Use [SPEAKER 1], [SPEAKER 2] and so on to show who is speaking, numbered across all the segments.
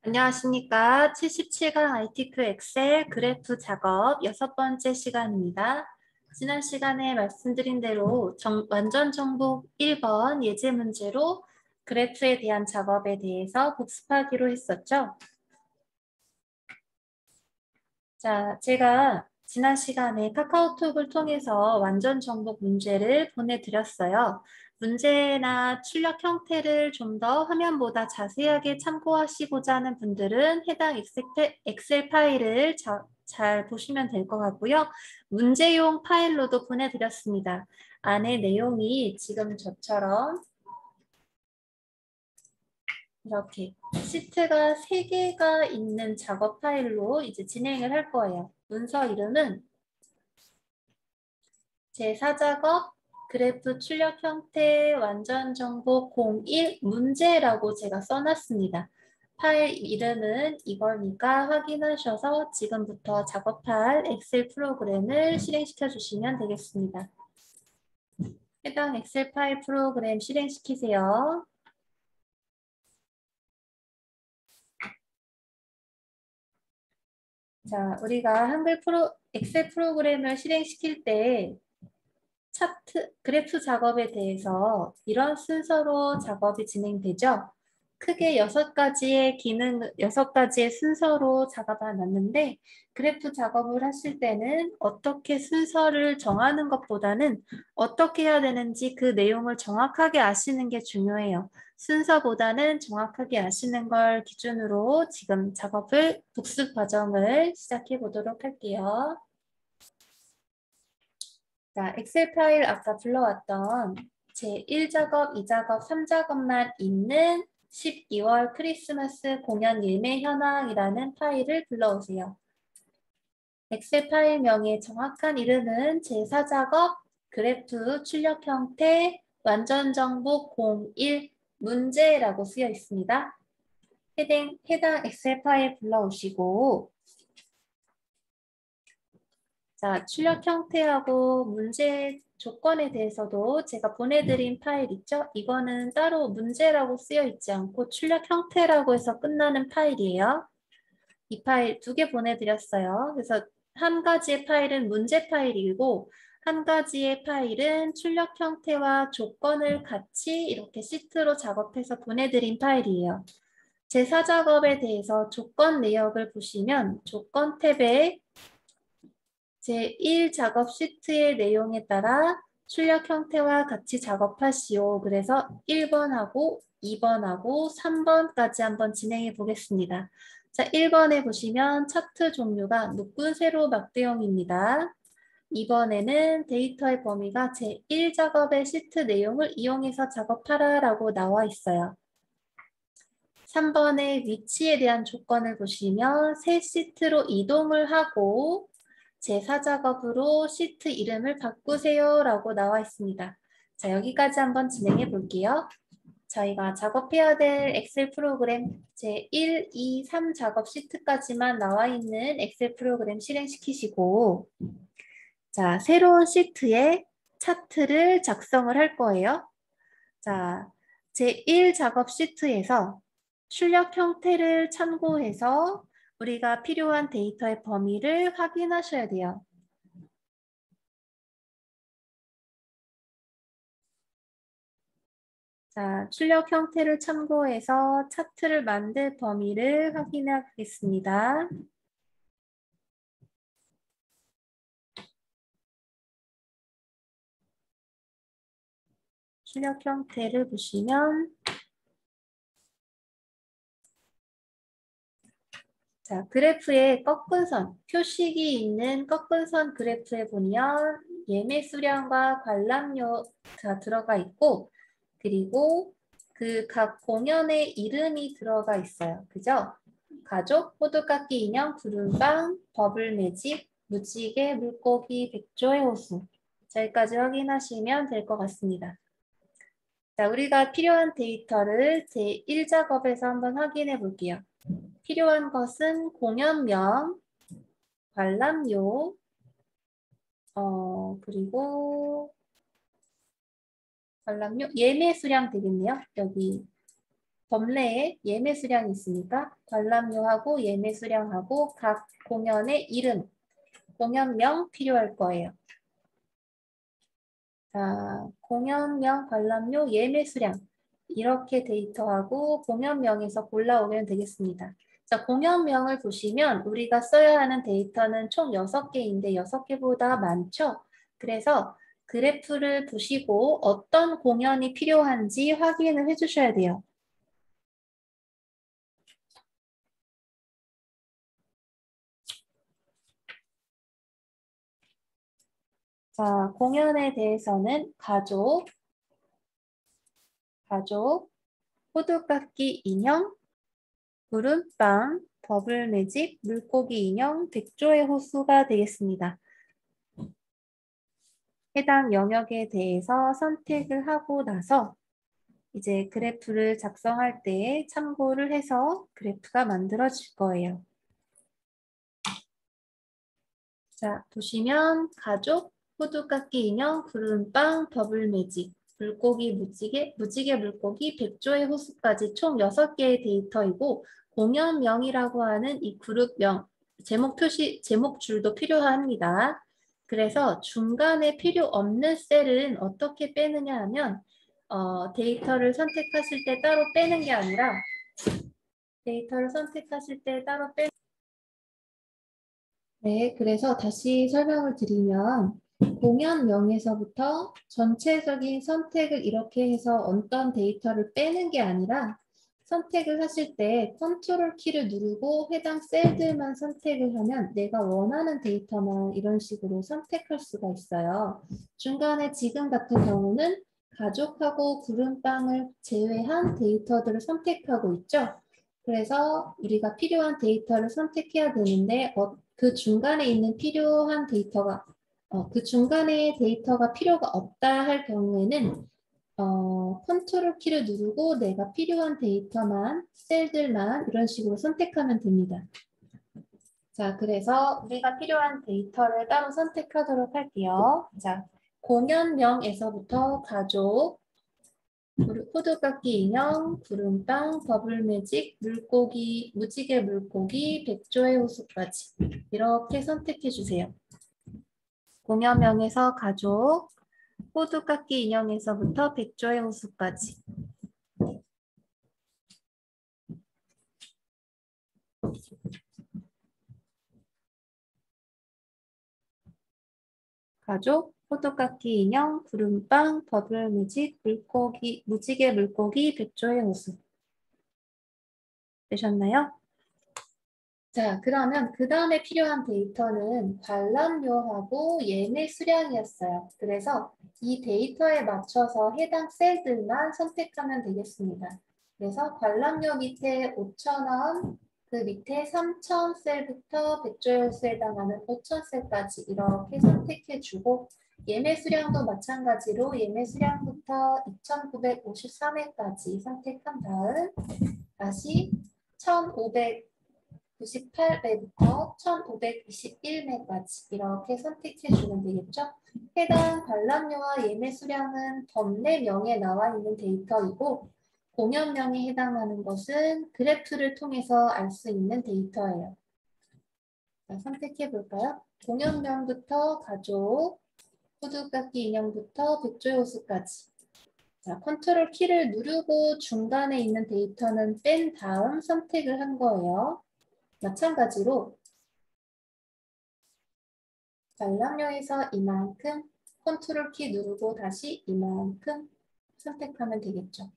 [SPEAKER 1] 안녕하십니까. 77강 ITQ 엑셀 그래프 작업 6번째 시간입니다. 지난 시간에 말씀드린 대로 완전 정복 1번 예제 문제로 그래프에 대한 작업에 대해서 복습하기로 했었죠. 자, 제가 지난 시간에 카카오톡을 통해서 완전 정복 문제를 보내드렸어요. 문제나 출력 형태를 좀 더 화면보다 자세하게 참고하시고자 하는 분들은 해당 엑셀 파일을 잘 보시면 될 것 같고요. 문제용 파일로도 보내드렸습니다. 안에 내용이 지금 저처럼 이렇게 시트가 3개가 있는 작업 파일로 이제 진행을 할 거예요. 문서 이름은 제4작업 그래프 출력 형태 완전 정보 01 문제라고 제가 써놨습니다. 파일 이름은 이거니까 확인하셔서 지금부터 작업할 엑셀 프로그램을 실행시켜 주시면 되겠습니다. 해당 엑셀 파일 프로그램 실행시키세요. 자, 우리가 엑셀 프로그램을 실행시킬 때 그래프 작업에 대해서 이런 순서로 작업이 진행되죠. 크게 6가지의 기능, 6가지의 순서로 작업을 놨는데 그래프 작업을 하실 때는 어떻게 순서를 정하는 것보다는 어떻게 해야 되는지 그 내용을 정확하게 아시는 게 중요해요. 순서보다는 정확하게 아시는 걸 기준으로 지금 복습 과정을 시작해 보도록 할게요. 자, 엑셀 파일 아까 불러왔던 제1작업, 2작업, 3작업만 있는 12월 크리스마스 공연 예매 현황이라는 파일을 불러오세요. 엑셀 파일명의 정확한 이름은 제4작업 그래프 출력 형태 완전 정보 01 문제라고 쓰여 있습니다. 해당 엑셀 파일 불러오시고 자, 출력 형태하고 문제 조건에 대해서도 제가 보내드린 파일 있죠? 이거는 따로 문제라고 쓰여 있지 않고 출력 형태라고 해서 끝나는 파일이에요. 이 파일 2개 보내드렸어요. 그래서 한 가지의 파일은 문제 파일이고 한 가지의 파일은 출력 형태와 조건을 같이 이렇게 시트로 작업해서 보내드린 파일이에요. 제4작업에 대해서 조건 내역을 보시면 조건 탭에 제1작업 시트의 내용에 따라 출력 형태와 같이 작업하시오. 그래서 1번하고 2번하고 3번까지 한번 진행해 보겠습니다. 자, 1번에 보시면 차트 종류가 묶은 세로 막대형입니다. 2번에는 데이터의 범위가 제1작업의 시트 내용을 이용해서 작업하라 라고 나와 있어요. 3번의 위치에 대한 조건을 보시면 새 시트로 이동을 하고 제4작업으로 시트 이름을 바꾸세요 라고 나와 있습니다. 자, 여기까지 한번 진행해 볼게요. 저희가 작업해야 될 엑셀 프로그램 제1, 2, 3 작업 시트까지만 나와 있는 엑셀 프로그램 실행시키시고 자, 새로운 시트에 차트를 작성을 할 거예요. 자, 제1 작업 시트에서 출력 형태를 참고해서 우리가 필요한 데이터의 범위를 확인하셔야 돼요. 자, 출력 형태를 참고해서 차트를 만들 범위를 확인하겠습니다. 출력 형태를 보시면 자, 그래프에 꺾은 선, 표식이 있는 꺾은 선 그래프에 보면 예매 수량과 관람료가 들어가 있고 그리고 그 각 공연의 이름이 들어가 있어요. 그죠? 가족, 호두깎이 인형, 구름빵, 버블 매직, 무지개, 물고기, 백조의 호수. 저기까지 확인하시면 될 것 같습니다. 자, 우리가 필요한 데이터를 제1작업에서 한번 확인해 볼게요. 필요한 것은 공연명, 관람료, 그리고 관람료, 예매 수량 되겠네요. 여기 범례에 예매 수량이 있으니까 관람료하고 예매 수량하고 각 공연의 이름, 공연명 필요할 거예요. 자, 공연명, 관람료, 예매 수량 이렇게 데이터하고 공연명에서 골라오면 되겠습니다. 자, 공연명을 보시면 우리가 써야 하는 데이터는 총 6개인데 6개보다 많죠? 그래서 그래프를 보시고 어떤 공연이 필요한지 확인을 해주셔야 돼요. 자, 공연에 대해서는 가족, 호두깎기 인형, 구름빵, 버블매직, 물고기 인형, 백조의 호수가 되겠습니다. 해당 영역에 대해서 선택을 하고 나서 이제 그래프를 작성할 때 참고를 해서 그래프가 만들어질 거예요. 자, 보시면 가족, 호두깎기 인형, 구름빵, 버블매직, 물고기, 무지개 물고기, 백조의 호수까지 총 6개의 데이터이고 공연명이라고 하는 이 그룹명, 제목 줄도 필요합니다. 그래서 중간에 필요 없는 셀은 어떻게 빼느냐 하면 데이터를 선택하실 때 따로 빼는 게 아니라 네, 그래서 다시 설명을 드리면 공연명에서부터 전체적인 선택을 이렇게 해서 어떤 데이터를 빼는 게 아니라 선택을 하실 때 컨트롤 키를 누르고 해당 셀들만 선택을 하면 내가 원하는 데이터만 이런 식으로 선택할 수가 있어요. 중간에 지금 같은 경우는 가족하고 구름빵을 제외한 데이터들을 선택하고 있죠. 그래서 우리가 필요한 데이터를 선택해야 되는데 그 중간에 있는 필요한 데이터가 그 중간에 데이터가 필요가 없다 할 경우에는 컨트롤 키를 누르고 내가 필요한 데이터만 셀들만 이런 식으로 선택하면 됩니다. 자, 그래서 우리가 필요한 데이터를 따로 선택하도록 할게요. 자, 공연명에서부터 가족, 호두깎기 인형, 구름빵, 버블매직, 물고기, 무지개 물고기, 백조의 호수까지 이렇게 선택해 주세요. 공연명에서 가족, 호두깎기 인형에서부터 백조의 호수까지. 가족, 호두깎기 인형, 구름빵, 버블매직, 물고기, 무지개 물고기, 백조의 호수. 되셨나요? 자, 그러면 그 다음에 필요한 데이터는 관람료하고 예매 수량이었어요. 그래서 이 데이터에 맞춰서 해당 셀들만 선택하면 되겠습니다. 그래서 관람료 밑에 5,000원, 그 밑에 3,000셀부터 백조열수에 해당하는 5,000셀까지 이렇게 선택해주고 예매 수량도 마찬가지로 예매 수량부터 2,953회까지 선택한 다음 다시 1,598회부터 1,521회까지 이렇게 선택해 주면 되겠죠? 해당 관람료와 예매 수량은 범례명에 나와 있는 데이터이고 공연명에 해당하는 것은 그래프를 통해서 알 수 있는 데이터예요. 자, 선택해 볼까요? 공연명부터 가족, 호두깎기 인형부터 백조의 호수까지. 자, 컨트롤 키를 누르고 중간에 있는 데이터는 뺀 다음 선택을 한 거예요. 마찬가지로 관람료에서 이만큼 컨트롤 키 누르고 다시 이만큼 선택하면 되겠죠.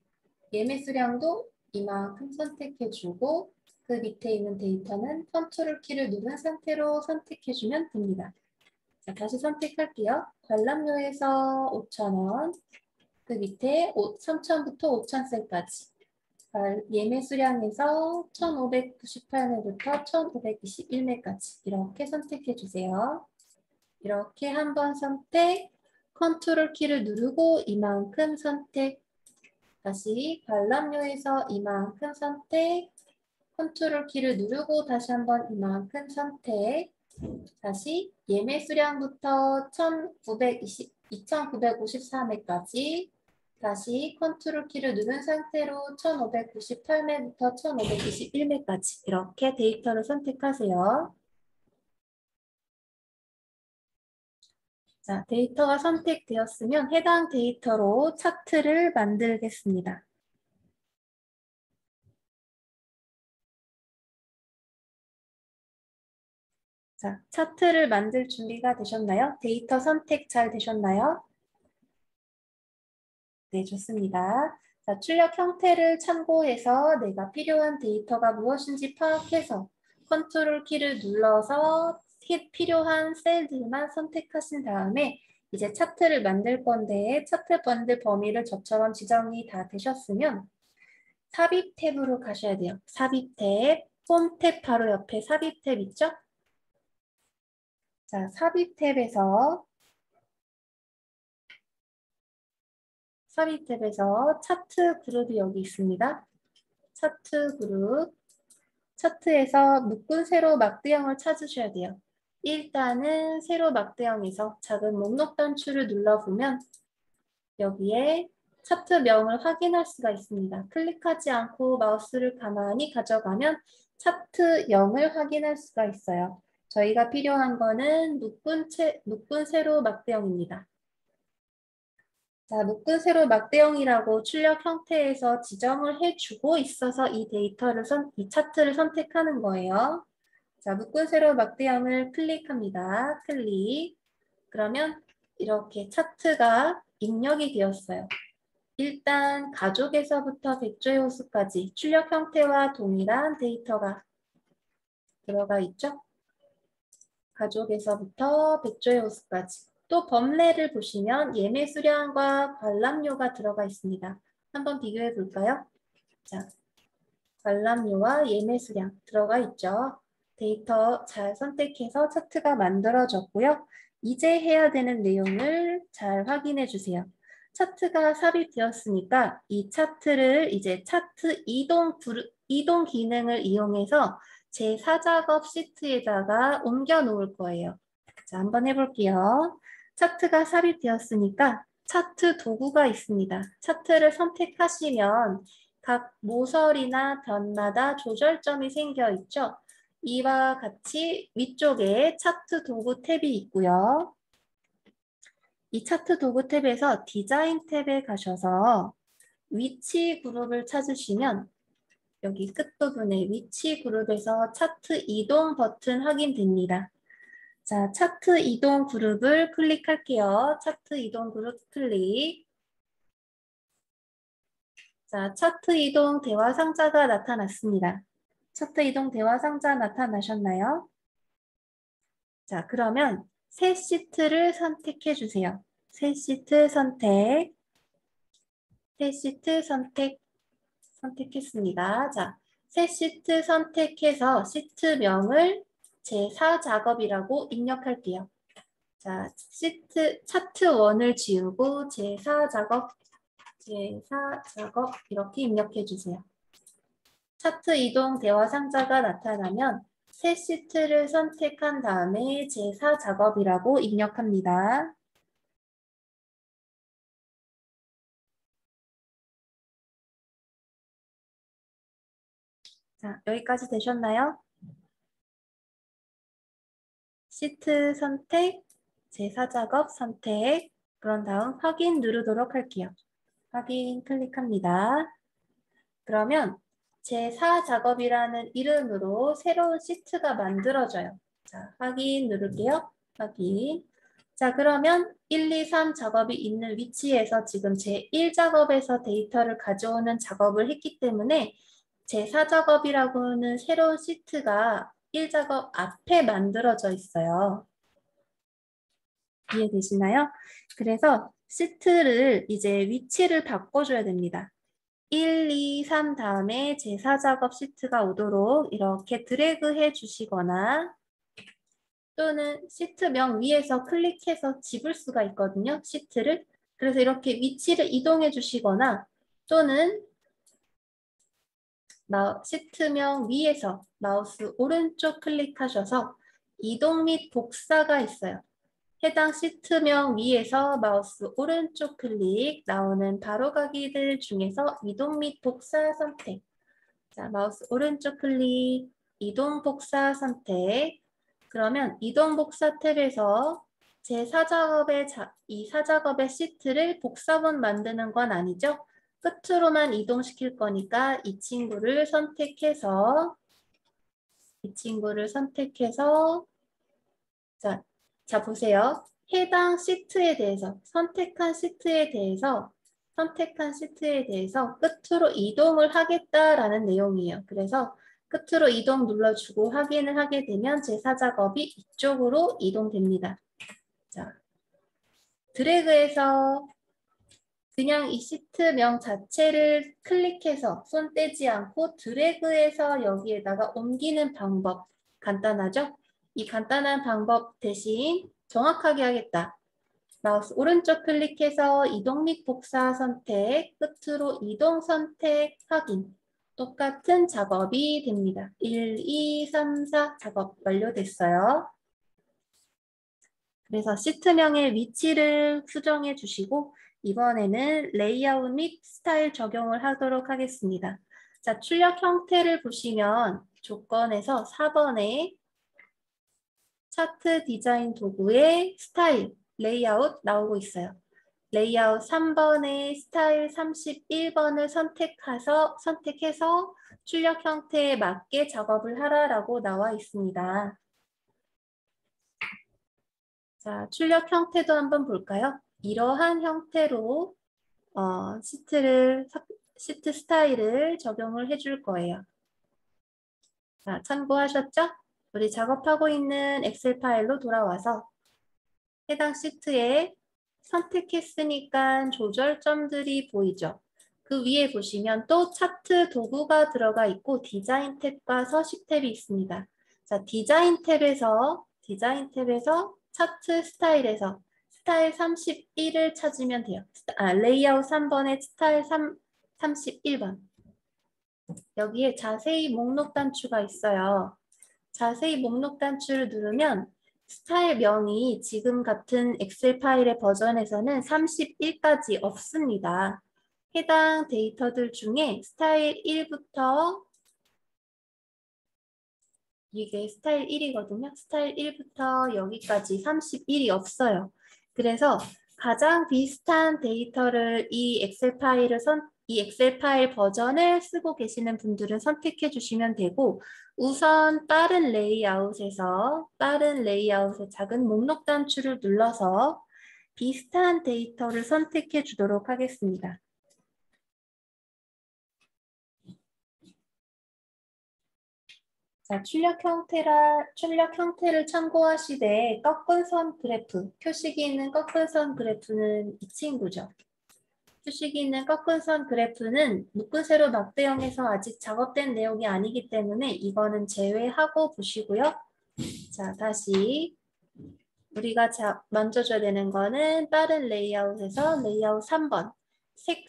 [SPEAKER 1] 예매 수량도 이만큼 선택해주고 그 밑에 있는 데이터는 컨트롤 키를 누른 상태로 선택해주면 됩니다. 자, 다시 선택할게요. 관람료에서 5,000원, 그 밑에 3,000부터 5,000셀까지 예매 수량에서 1,598매부터 1,521매까지 이렇게 선택해 주세요. 이렇게 한번 선택, 컨트롤 키를 누르고 이만큼 선택, 다시 관람료에서 이만큼 선택, 컨트롤 키를 누르고 다시 한번 이만큼 선택, 다시 예매 수량부터 2,953회까지 다시 컨트롤 키를 누른 상태로 1598매부터 1521매까지 이렇게 데이터를 선택하세요. 자, 데이터가 선택되었으면 해당 데이터로 차트를 만들겠습니다. 자, 차트를 만들 준비가 되셨나요? 데이터 선택 잘 되셨나요? 네, 좋습니다. 자, 출력 형태를 참고해서 내가 필요한 데이터가 무엇인지 파악해서 컨트롤 키를 눌러서 필요한 셀들만 선택하신 다음에 이제 차트를 만들 건데 차트 만들 범위를 저처럼 지정이 다 되셨으면 삽입 탭으로 가셔야 돼요. 삽입 탭, 홈 탭 바로 옆에 삽입 탭 있죠? 자, 삽입 탭에서 차트 그룹이 여기 있습니다. 차트 그룹. 차트에서 묶은 세로 막대형을 찾으셔야 돼요. 일단은 세로 막대형에서 작은 목록 단추를 눌러보면 여기에 차트명을 확인할 수가 있습니다. 클릭하지 않고 마우스를 가만히 가져가면 차트 0을 확인할 수가 있어요. 저희가 필요한 거는 묶은 세로 막대형입니다. 자, 묶은 세로 막대형이라고 출력 형태에서 지정을 해주고 있어서 이 차트를 선택하는 거예요. 자, 묶은 세로 막대형을 클릭합니다. 클릭. 그러면 이렇게 차트가 입력이 되었어요. 일단 가족에서부터 백조의 호수까지 출력 형태와 동일한 데이터가 들어가 있죠. 가족에서부터 백조의 호수까지. 또 범례를 보시면 예매 수량과 관람료가 들어가 있습니다. 한번 비교해 볼까요? 자, 관람료와 예매 수량 들어가 있죠. 데이터 잘 선택해서 차트가 만들어졌고요. 이제 해야 되는 내용을 잘 확인해 주세요. 차트가 삽입되었으니까 이 차트를 이제 차트 이동 기능을 이용해서 제 4작업 시트에다가 옮겨 놓을 거예요. 자, 한번 해볼게요. 차트가 삽입되었으니까 차트 도구가 있습니다. 차트를 선택하시면 각 모서리나 변마다 조절점이 생겨 있죠. 이와 같이 위쪽에 차트 도구 탭이 있고요. 이 차트 도구 탭에서 디자인 탭에 가셔서 위치 그룹을 찾으시면 여기 끝부분에 위치 그룹에서 차트 이동 버튼 확인됩니다. 자, 차트 이동 그룹을 클릭할게요. 차트 이동 그룹 클릭. 자, 차트 이동 대화 상자가 나타났습니다. 차트 이동 대화 상자 나타나셨나요? 자, 그러면 새 시트를 선택해 주세요. 새 시트 선택. 새 시트 선택했습니다. 자, 새 시트 선택해서 시트명을 제4작업이라고 입력할게요. 자, 차트 1을 지우고 제4작업 이렇게 입력해 주세요. 차트 이동 대화 상자가 나타나면 새 시트를 선택한 다음에 제4작업이라고 입력합니다. 자, 여기까지 되셨나요? 시트 선택, 제4작업 선택, 그런 다음 확인 누르도록 할게요. 확인 클릭합니다. 그러면 제4작업이라는 이름으로 새로운 시트가 만들어져요. 자, 확인 누를게요. 확인. 자, 그러면 1, 2, 3 작업이 있는 위치에서 지금 제1작업에서 데이터를 가져오는 작업을 했기 때문에 제4작업이라고는 새로운 시트가 1작업 앞에 만들어져 있어요. 이해되시나요? 그래서 시트를 이제 위치를 바꿔줘야 됩니다. 1, 2, 3 다음에 제4작업 시트가 오도록 이렇게 드래그 해 주시거나 또는 시트명 위에서 클릭해서 집을 수가 있거든요. 시트를. 그래서 이렇게 위치를 이동해 주시거나 또는 시트명 위에서 마우스 오른쪽 클릭하셔서 이동 및 복사가 있어요. 해당 시트명 위에서 마우스 오른쪽 클릭, 나오는 바로가기들 중에서 이동 및 복사 선택. 자, 마우스 오른쪽 클릭, 이동 복사 선택. 그러면 이동 복사 탭에서 제 사작업의 이 사작업의 시트를 복사본 만드는 건 아니죠? 끝으로만 이동시킬 거니까 이 친구를 선택해서 자 보세요. 해당 시트에 대해서 선택한 시트에 대해서 끝으로 이동을 하겠다라는 내용이에요. 그래서 끝으로 이동 눌러주고 확인을 하게 되면 제 사작업이 이쪽으로 이동됩니다. 자, 드래그해서 그냥 이 시트명 자체를 클릭해서 손 떼지 않고 드래그해서 여기에다가 옮기는 방법 간단하죠? 이 간단한 방법 대신 정확하게 하겠다. 마우스 오른쪽 클릭해서 이동 및 복사 선택, 끝으로 이동 선택 확인. 똑같은 작업이 됩니다. 1, 2, 3, 4 작업 완료됐어요. 그래서 시트명의 위치를 수정해 주시고 이번에는 레이아웃 및 스타일 적용을 하도록 하겠습니다. 자, 출력 형태를 보시면 조건에서 4번에 차트 디자인 도구의 스타일, 레이아웃 나오고 있어요. 레이아웃 3번에 스타일 31번을 선택해서 출력 형태에 맞게 작업을 하라라고 나와 있습니다. 자, 출력 형태도 한번 볼까요? 이러한 형태로 시트 스타일을 적용을 해줄 거예요. 자, 참고하셨죠? 우리 작업하고 있는 엑셀 파일로 돌아와서 해당 시트에 선택했으니까 조절점들이 보이죠? 그 위에 보시면 또 차트 도구가 들어가 있고 디자인 탭과 서식 탭이 있습니다. 자, 디자인 탭에서 차트 스타일에서 스타일 31을 찾으면 돼요. 레이아웃 3번에 스타일 31번. 여기에 자세히 목록 단추가 있어요. 자세히 목록 단추를 누르면 스타일 명이 지금 같은 엑셀 파일의 버전에서는 31까지 없습니다. 해당 데이터들 중에 스타일 1부터 이게 스타일 1이거든요. 스타일 1부터 여기까지 31이 없어요. 그래서 가장 비슷한 데이터를 이 엑셀 파일 버전을 쓰고 계시는 분들은 선택해 주시면 되고 우선 빠른 레이아웃의 작은 목록 단추를 눌러서 비슷한 데이터를 선택해 주도록 하겠습니다. 자, 출력 형태를 참고하시되 꺾은 선 그래프, 표식이 있는 꺾은 선 그래프는 이 친구죠. 표식이 있는 꺾은 선 그래프는 묶은 세로 막대형에서 아직 작업된 내용이 아니기 때문에 이거는 제외하고 보시고요. 자, 다시 우리가 만져줘야 되는 거는 빠른 레이아웃에서 레이아웃 3번 색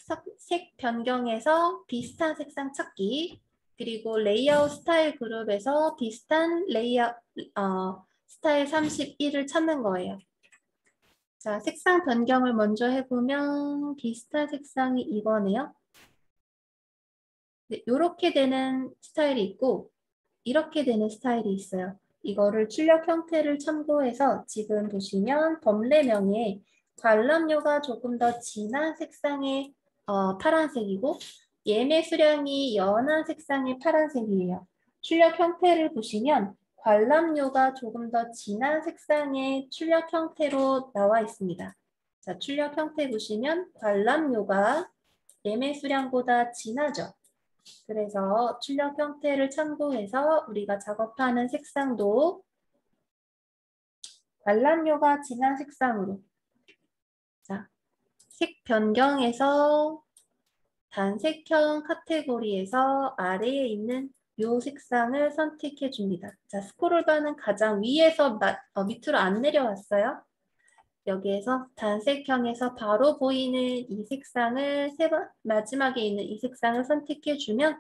[SPEAKER 1] 변경에서 비슷한 색상 찾기 그리고 레이아웃 스타일 그룹에서 비슷한 스타일 31을 찾는 거예요. 자, 색상 변경을 먼저 해보면 비슷한 색상이 이거네요. 네, 이렇게 되는 스타일이 있고 이렇게 되는 스타일이 있어요. 이거를 출력 형태를 참고해서 지금 보시면 범례명에 관람료가 조금 더 진한 색상의 파란색이고 예매 수량이 연한 색상의 파란색이에요. 출력 형태를 보시면 관람료가 조금 더 진한 색상의 출력 형태로 나와 있습니다. 자, 출력 형태 보시면 관람료가 예매 수량보다 진하죠. 그래서 출력 형태를 참고해서 우리가 작업하는 색상도 관람료가 진한 색상으로 자, 색 변경에서 단색형 카테고리에서 아래에 있는 이 색상을 선택해 줍니다. 자, 스크롤바는 가장 위에서 밑으로 안 내려왔어요. 여기에서 단색형에서 바로 보이는 이 색상을 마지막에 있는 이 색상을 선택해 주면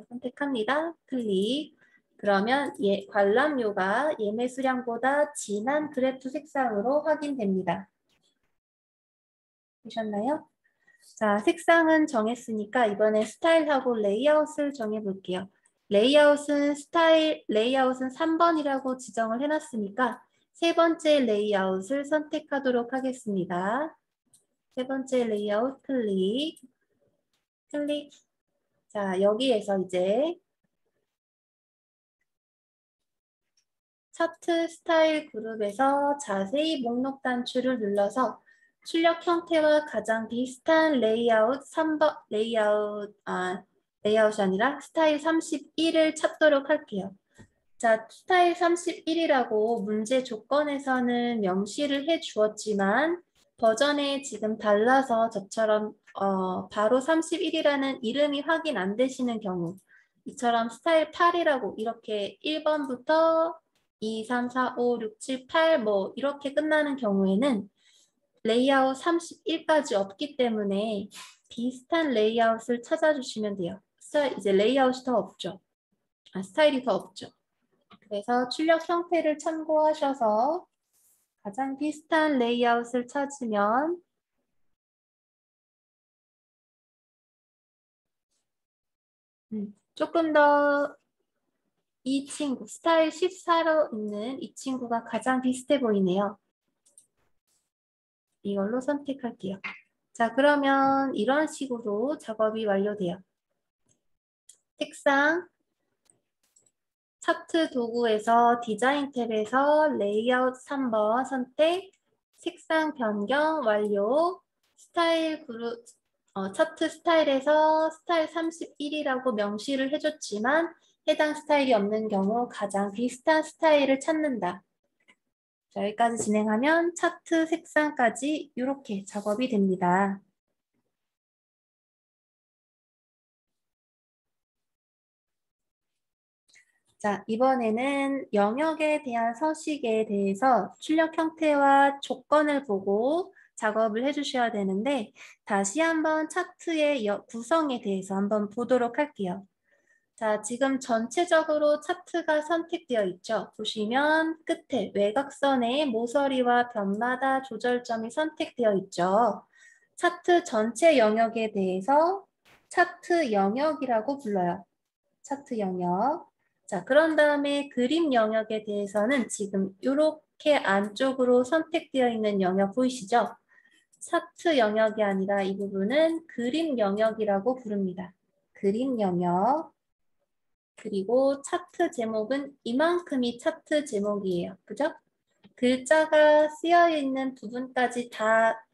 [SPEAKER 1] 선택합니다. 클릭. 그러면 관람료가 예매 수량보다 진한 그래프 색상으로 확인됩니다. 보셨나요? 자, 색상은 정했으니까 이번에 스타일하고 레이아웃을 정해볼게요. 레이아웃은 3번이라고 지정을 해놨으니까 세 번째 레이아웃을 선택하도록 하겠습니다. 세 번째 레이아웃 클릭. 자, 여기에서 이제 차트 스타일 그룹에서 자세히 목록 단추를 눌러서 출력 형태와 가장 비슷한 레이아웃이 아니라 스타일 31을 찾도록 할게요. 자, 스타일 31이라고 문제 조건에서는 명시를 해 주었지만 버전에 지금 달라서 저처럼 바로 31이라는 이름이 확인 안 되시는 경우 이처럼 스타일 8이라고 이렇게 1번부터 2, 3, 4, 5, 6, 7, 8 뭐 이렇게 끝나는 경우에는 레이아웃 31까지 없기 때문에 비슷한 레이아웃을 찾아주시면 돼요. 이제 레이아웃이 더 없죠. 스타일이 더 없죠. 그래서 출력 형태를 참고하셔서 가장 비슷한 레이아웃을 찾으면 조금 더 이 친구, 스타일 14로 있는 이 친구가 가장 비슷해 보이네요. 이걸로 선택할게요. 자, 그러면 이런 식으로 작업이 완료돼요. 색상, 차트 도구에서 디자인 탭에서 레이아웃 3번 선택, 색상 변경 완료, 스타일 그룹, 차트 스타일에서 스타일 31이라고 명시를 해줬지만 해당 스타일이 없는 경우 가장 비슷한 스타일을 찾는다. 자, 여기까지 진행하면 차트 색상까지 이렇게 작업이 됩니다. 자, 이번에는 영역에 대한 서식에 대해서 출력 형태와 조건을 보고 작업을 해주셔야 되는데 다시 한번 차트의 구성에 대해서 한번 보도록 할게요. 자, 지금 전체적으로 차트가 선택되어 있죠. 보시면 끝에 외곽선의 모서리와 변마다 조절점이 선택되어 있죠. 차트 전체 영역에 대해서 차트 영역이라고 불러요. 차트 영역. 자, 그런 다음에 그림 영역에 대해서는 지금 이렇게 안쪽으로 선택되어 있는 영역 보이시죠? 차트 영역이 아니라 이 부분은 그림 영역이라고 부릅니다. 그림 영역. 그리고 차트 제목은 이만큼이 차트 제목이에요. 그죠? 글자가 쓰여 있는 부분까지 다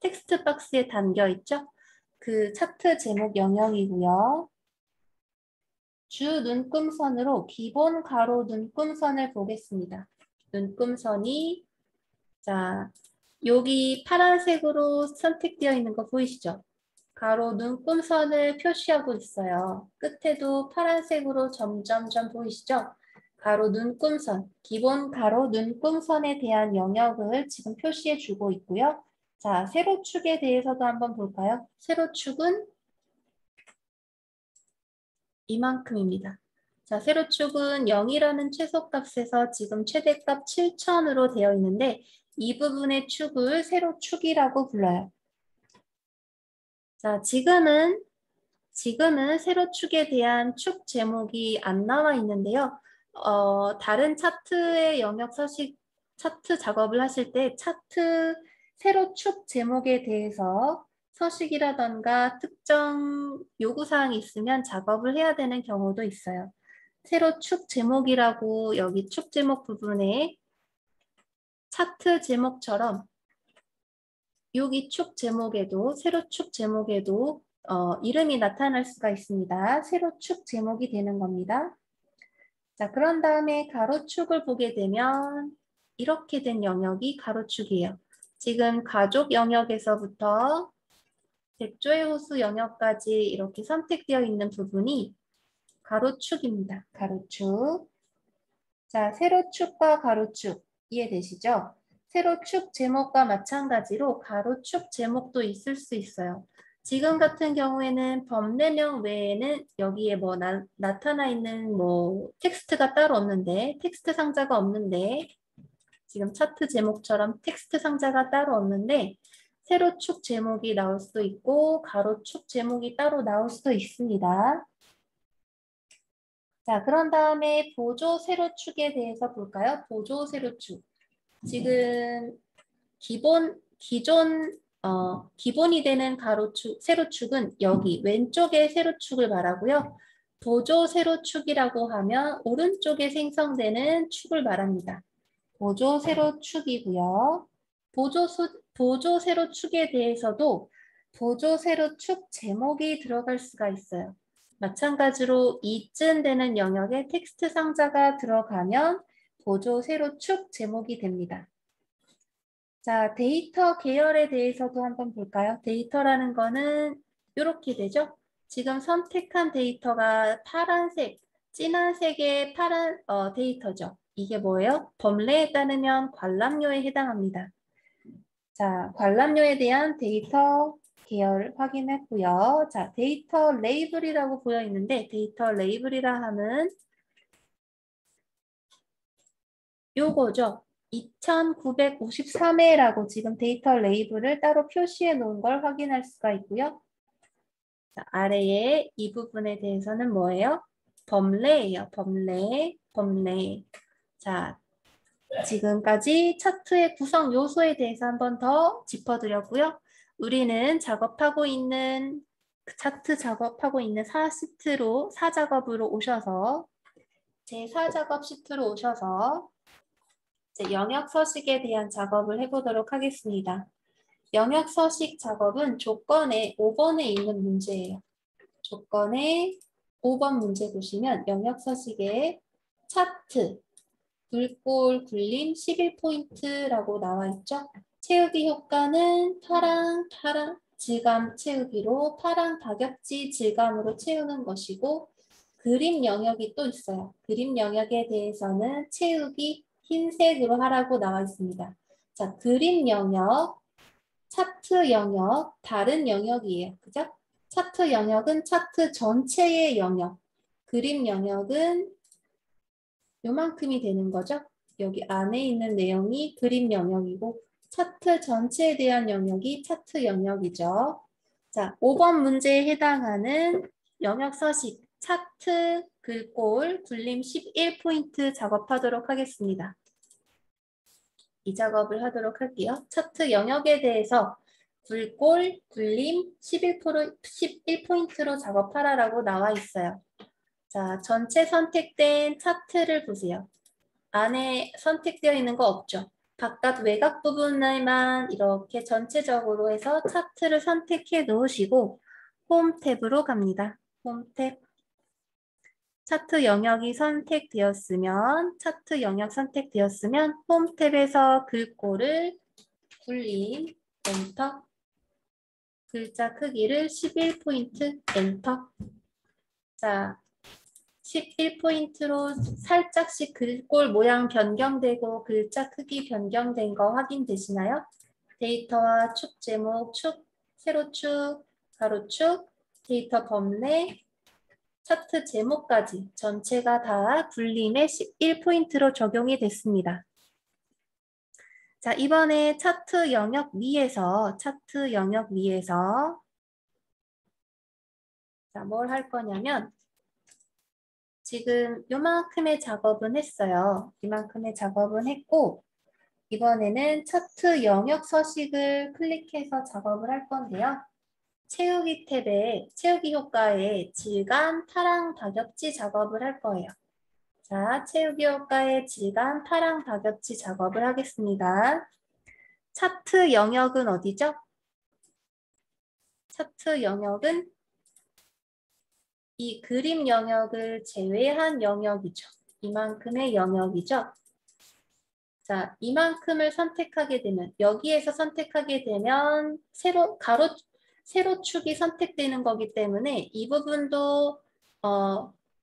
[SPEAKER 1] 텍스트 박스에 담겨 있죠? 그 차트 제목 영역이고요. 주 눈금선으로 기본 가로 눈금선을 보겠습니다. 눈금선이 자 여기 파란색으로 선택되어 있는 거 보이시죠? 가로 눈금선을 표시하고 있어요. 끝에도 파란색으로 점점점 보이시죠? 가로 눈금선, 기본 가로 눈금선에 대한 영역을 지금 표시해 주고 있고요. 자, 세로축에 대해서도 한번 볼까요? 세로축은 이만큼입니다. 자, 세로축은 0이라는 최소값에서 지금 최대값 7000으로 되어 있는데 이 부분의 축을 세로축이라고 불러요. 자, 지금은 세로축에 대한 축 제목이 안 나와 있는데요. 다른 차트의 영역 서식 차트 작업을 하실 때 차트 세로축 제목에 대해서 서식이라던가 특정 요구사항이 있으면 작업을 해야 되는 경우도 있어요. 세로축 제목이라고 여기 축 제목 부분에 차트 제목처럼 여기 축 제목에도 세로축 제목에도 이름이 나타날 수가 있습니다. 세로축 제목이 되는 겁니다. 자, 그런 다음에 가로축을 보게 되면 이렇게 된 영역이 가로축이에요. 지금 가족 영역에서부터 백조의 호수 영역까지 이렇게 선택되어 있는 부분이 가로축입니다. 가로축. 자, 세로축과 가로축 이해되시죠? 세로축 제목과 마찬가지로 가로축 제목도 있을 수 있어요. 지금 같은 경우에는 범례명 외에는 여기에 뭐 나타나 있는 뭐 텍스트가 따로 없는데, 텍스트 상자가 없는데, 지금 차트 제목처럼 텍스트 상자가 따로 없는데, 세로축 제목이 나올 수도 있고, 가로축 제목이 따로 나올 수도 있습니다. 자, 그런 다음에 보조 세로축에 대해서 볼까요? 보조 세로축. 지금 기본이 되는 가로축, 세로축은 여기 왼쪽에 세로축을 말하고요. 보조 세로축이라고 하면 오른쪽에 생성되는 축을 말합니다. 보조 세로축이고요. 보조 세로축에 대해서도 보조 세로축 제목이 들어갈 수가 있어요. 마찬가지로 이쯤 되는 영역에 텍스트 상자가 들어가면 보조 세로축 제목이 됩니다. 자, 데이터 계열에 대해서도 한번 볼까요? 데이터라는 거는 이렇게 되죠? 지금 선택한 데이터가 파란색, 진한 색의 파란 데이터죠. 이게 뭐예요? 범례에 따르면 관람료에 해당합니다. 자, 관람료에 대한 데이터 계열 확인했고요. 자, 데이터 레이블이라고 보여 있는데 데이터 레이블이라 하면 요거죠. 2953회라고 지금 데이터 레이블을 따로 표시해 놓은 걸 확인할 수가 있고요. 자, 아래에 이 부분에 대해서는 뭐예요? 범례예요. 범례. 자, 지금까지 차트의 구성 요소에 대해서 한 번 더 짚어드렸고요. 우리는 차트 작업하고 있는 4시트로 4작업으로 오셔서 제4작업 시트로 오셔서 이제 영역 서식에 대한 작업을 해보도록 하겠습니다. 영역 서식 작업은 조건에 5번에 있는 문제예요. 조건에 5번 문제 보시면 영역 서식에 차트, 굴골, 굴림 11포인트라고 나와 있죠. 채우기 효과는 파랑, 질감 채우기로 파랑 다격지 질감으로 채우는 것이고 그림 영역이 또 있어요. 그림 영역에 대해서는 채우기 흰색으로 하라고 나와 있습니다. 자, 그림 영역, 차트 영역, 다른 영역이에요. 그죠? 차트 영역은 차트 전체의 영역, 그림 영역은 요만큼이 되는 거죠. 여기 안에 있는 내용이 그림 영역이고 차트 전체에 대한 영역이 차트 영역이죠. 자, 5번 문제에 해당하는 영역 서식, 차트, 글꼴, 굴림 11포인트 작업하도록 하겠습니다. 이 작업을 하도록 할게요. 차트 영역에 대해서 굴골, 굴림 11포인트로 작업하라라고 나와 있어요. 자, 전체 선택된 차트를 보세요. 안에 선택되어 있는 거 없죠? 바깥 외곽 부분에만 이렇게 전체적으로 해서 차트를 선택해 놓으시고 홈 탭으로 갑니다. 홈 탭. 차트 영역이 선택되었으면 홈 탭에서 글꼴을 굴림 엔터, 글자 크기를 11포인트 엔터. 자, 11포인트로 살짝씩 글꼴 모양 변경되고 글자 크기 변경된 거 확인되시나요? 데이터와 축 제목, 축, 세로축, 가로축, 데이터 범례, 차트 제목까지 전체가 다 굴림에 11포인트로 적용이 됐습니다. 자, 이번에 차트 영역 위에서 자, 뭘 할 거냐면 지금 요만큼의 작업은 했어요. 이만큼의 작업은 했고 이번에는 차트 영역 서식을 클릭해서 작업을 할 건데요. 채우기 탭에 채우기 효과에 질감, 파랑, 다격지 작업을 할 거예요. 자, 채우기 효과의 질감, 파랑, 다격지 작업을 하겠습니다. 차트 영역은 어디죠? 차트 영역은 이 그림 영역을 제외한 영역이죠. 이만큼의 영역이죠. 자, 이만큼을 선택하게 되면 여기에서 선택하게 되면 세로축이 선택되는 거기 때문에 이 부분도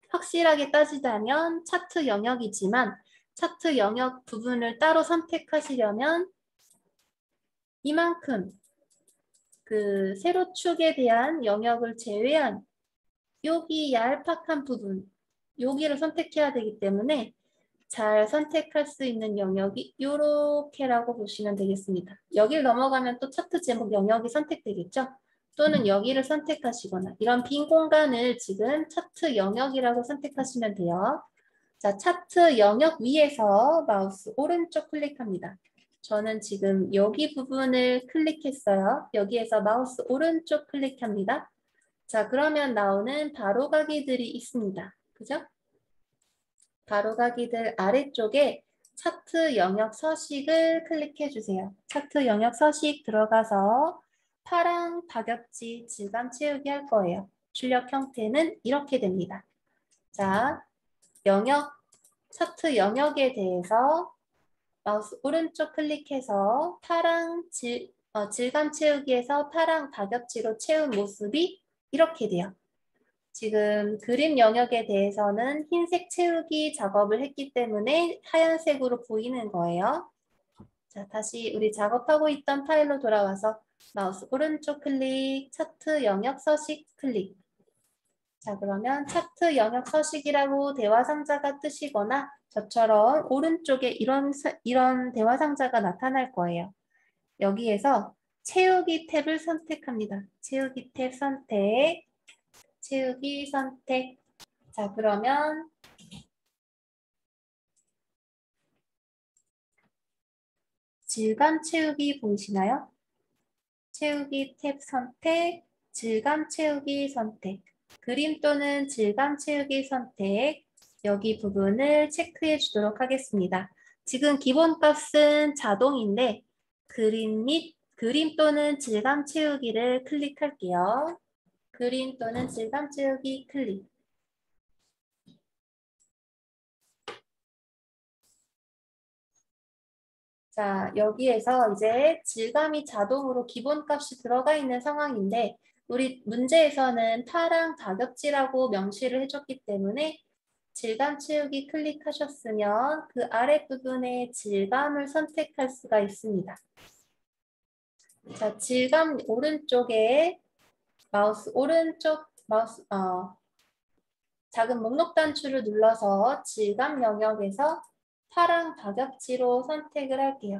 [SPEAKER 1] 확실하게 따지자면 차트 영역이지만 차트 영역 부분을 따로 선택하시려면 이만큼 그 세로축에 대한 영역을 제외한 여기 얄팍한 부분, 여기를 선택해야 되기 때문에 잘 선택할 수 있는 영역이 요렇게라고 보시면 되겠습니다. 여기를 넘어가면 또 차트 제목 영역이 선택되겠죠? 또는 여기를 선택하시거나 이런 빈 공간을 지금 차트 영역이라고 선택하시면 돼요. 자, 차트 영역 위에서 마우스 오른쪽 클릭합니다. 저는 지금 여기 부분을 클릭했어요. 여기에서 마우스 오른쪽 클릭합니다. 자, 그러면 나오는 바로가기들이 있습니다. 그죠? 바로가기들 아래쪽에 차트 영역 서식을 클릭해 주세요. 차트 영역 서식 들어가서 파랑 다겹지 질감 채우기 할 거예요. 출력 형태는 이렇게 됩니다. 자, 영역, 차트 영역에 대해서 마우스 오른쪽 클릭해서 파랑 질감 채우기에서 파랑 다겹지로 채운 모습이 이렇게 돼요. 지금 그림 영역에 대해서는 흰색 채우기 작업을 했기 때문에 하얀색으로 보이는 거예요. 자, 다시 우리 작업하고 있던 파일로 돌아와서 마우스 오른쪽 클릭, 차트 영역 서식 클릭. 자, 그러면 차트 영역 서식이라고 대화 상자가 뜨시거나 저처럼 오른쪽에 이런 대화 상자가 나타날 거예요. 여기에서 채우기 탭을 선택합니다. 채우기 탭 선택, 채우기 선택. 자, 그러면 질감 채우기 보이시나요? 채우기 탭 선택, 질감 채우기 선택. 그림 또는 질감 채우기 선택. 여기 부분을 체크해 주도록 하겠습니다. 지금 기본값은 자동인데 그림 또는 질감 채우기를 클릭할게요. 그림 또는 질감 채우기 클릭. 자, 여기에서 이제 질감이 자동으로 기본값이 들어가 있는 상황인데 우리 문제에서는 파랑 다겹지라고 명시를 해줬기 때문에 질감 채우기 클릭하셨으면 그 아랫부분에 질감을 선택할 수가 있습니다. 자, 질감 오른쪽에 마우스 오른쪽 작은 목록 단추를 눌러서 질감 영역에서 파랑 다겹지로 선택을 할게요.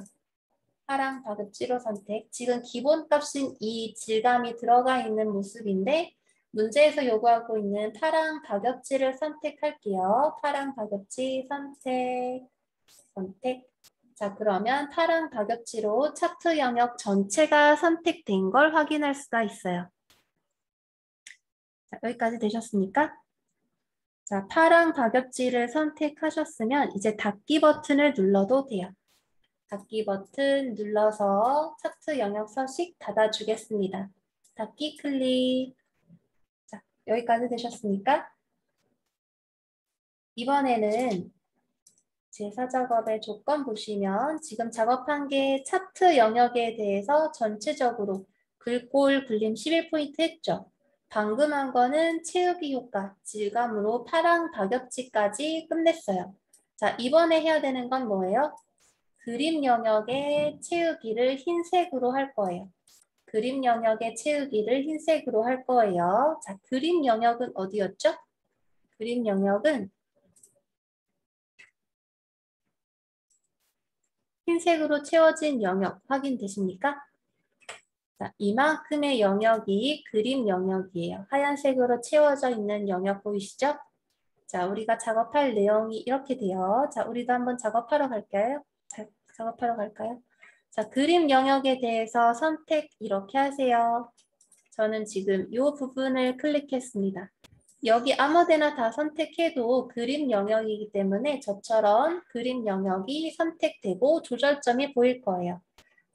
[SPEAKER 1] 파랑 다겹지로 선택. 지금 기본값인 이 질감이 들어가 있는 모습인데 문제에서 요구하고 있는 파랑 다겹지를 선택할게요. 파랑 다겹지 선택. 자, 그러면 파랑 다겹지로 차트 영역 전체가 선택된 걸 확인할 수가 있어요. 자, 여기까지 되셨습니까? 자, 파랑 다겹지를 선택하셨으면 이제 닫기 버튼을 눌러도 돼요. 닫기 버튼 눌러서 차트 영역 서식 닫아주겠습니다. 닫기 클릭. 자, 여기까지 되셨습니까? 이번에는 제사 작업의 조건 보시면 지금 작업한 게 차트 영역에 대해서 전체적으로 글꼴 굴림 11포인트 했죠. 방금 한 거는 채우기 효과, 질감으로 파랑 다겹지까지 끝냈어요. 자, 이번에 해야 되는 건 뭐예요? 그림 영역의 채우기를 흰색으로 할 거예요. 그림 영역의 채우기를 흰색으로 할 거예요. 자, 그림 영역은 어디였죠? 그림 영역은 흰색으로 채워진 영역 확인되십니까? 자, 이만큼의 영역이 그림 영역이에요. 하얀색으로 채워져 있는 영역 보이시죠? 자, 우리가 작업할 내용이 이렇게 돼요. 자, 우리도 한번 작업하러 갈까요? 작업하러 갈까요? 자, 그림 영역에 대해서 선택 이렇게 하세요. 저는 지금 이 부분을 클릭했습니다. 여기 아무데나 다 선택해도 그림 영역이기 때문에 저처럼 그림 영역이 선택되고 조절점이 보일 거예요.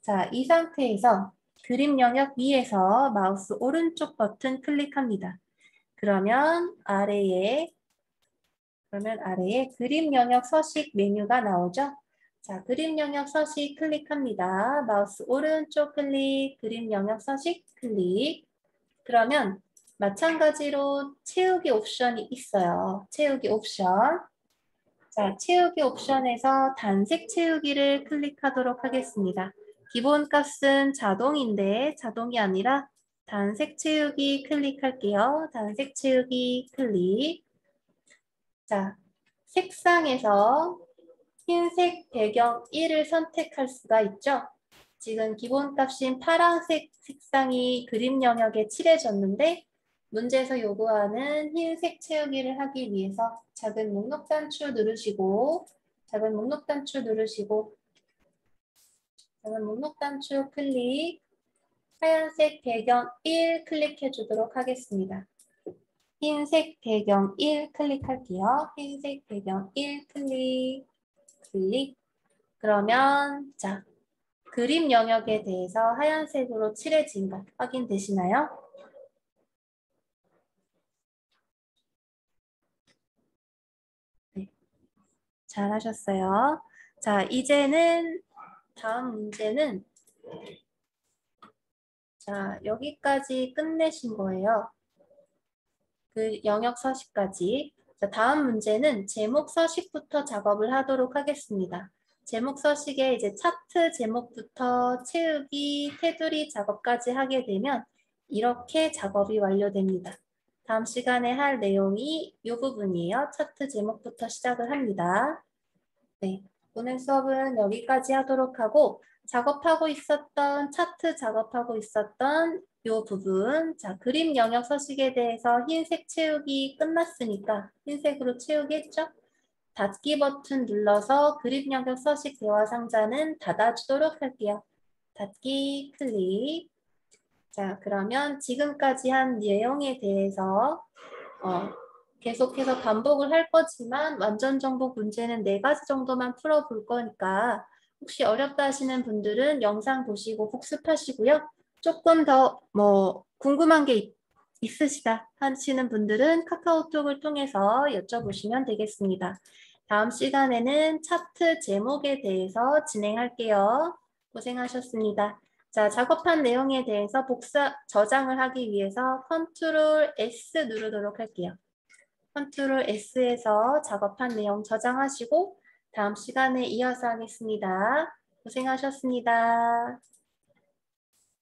[SPEAKER 1] 자, 이 상태에서 그림 영역 위에서 마우스 오른쪽 버튼 클릭합니다. 그러면 아래에 그림 영역 서식 메뉴가 나오죠? 자, 그림 영역 서식 클릭합니다. 마우스 오른쪽 클릭, 그림 영역 서식 클릭. 그러면 마찬가지로 채우기 옵션이 있어요. 채우기 옵션. 자, 채우기 옵션에서 단색 채우기를 클릭하도록 하겠습니다. 기본값은 자동인데 자동이 아니라 단색 채우기 클릭할게요. 단색 채우기 클릭. 자, 색상에서 흰색 배경 1을 선택할 수가 있죠. 지금 기본값인 파란색 색상이 그림 영역에 칠해졌는데 문제에서 요구하는 흰색 채우기를 하기 위해서 작은 목록 단추 누르시고 작은 목록 단추 누르시고 작은 목록 단추 클릭 하얀색 배경 1 클릭해 주도록 하겠습니다. 흰색 배경 1 클릭할게요. 흰색 배경 1 클릭 클릭 그러면 자 그림 영역에 대해서 하얀색으로 칠해진 것 확인되시나요? 네, 잘하셨어요. 자, 이제는 다음 문제는 자, 여기까지 끝내신 거예요. 그 영역 서식까지. 자, 다음 문제는 제목 서식부터 작업을 하도록 하겠습니다. 제목 서식에 이제 차트 제목부터 채우기, 테두리 작업까지 하게 되면 이렇게 작업이 완료됩니다. 다음 시간에 할 내용이 이 부분이에요. 차트 제목부터 시작을 합니다. 네, 오늘 수업은 여기까지 하도록 하고 작업하고 있었던 차트 작업하고 있었던 이 부분 자 그림 영역 서식에 대해서 흰색 채우기 끝났으니까 흰색으로 채우기 했죠? 닫기 버튼 눌러서 그림 영역 서식 대화 상자는 닫아주도록 할게요. 닫기 클릭. 자 그러면 지금까지 한 내용에 대해서 계속해서 반복을 할 거지만 완전 정복 문제는 4가지 정도만 풀어볼 거니까 혹시 어렵다 하시는 분들은 영상 보시고 복습하시고요. 조금 더 궁금한 게 있으시다 하시는 분들은 카카오톡을 통해서 여쭤보시면 되겠습니다. 다음 시간에는 차트 제목에 대해서 진행할게요. 고생하셨습니다. 자, 작업한 내용에 대해서 저장을 하기 위해서 컨트롤 S 누르도록 할게요. 컨트롤 S에서 작업한 내용 저장하시고 다음 시간에 이어서 하겠습니다. 고생하셨습니다.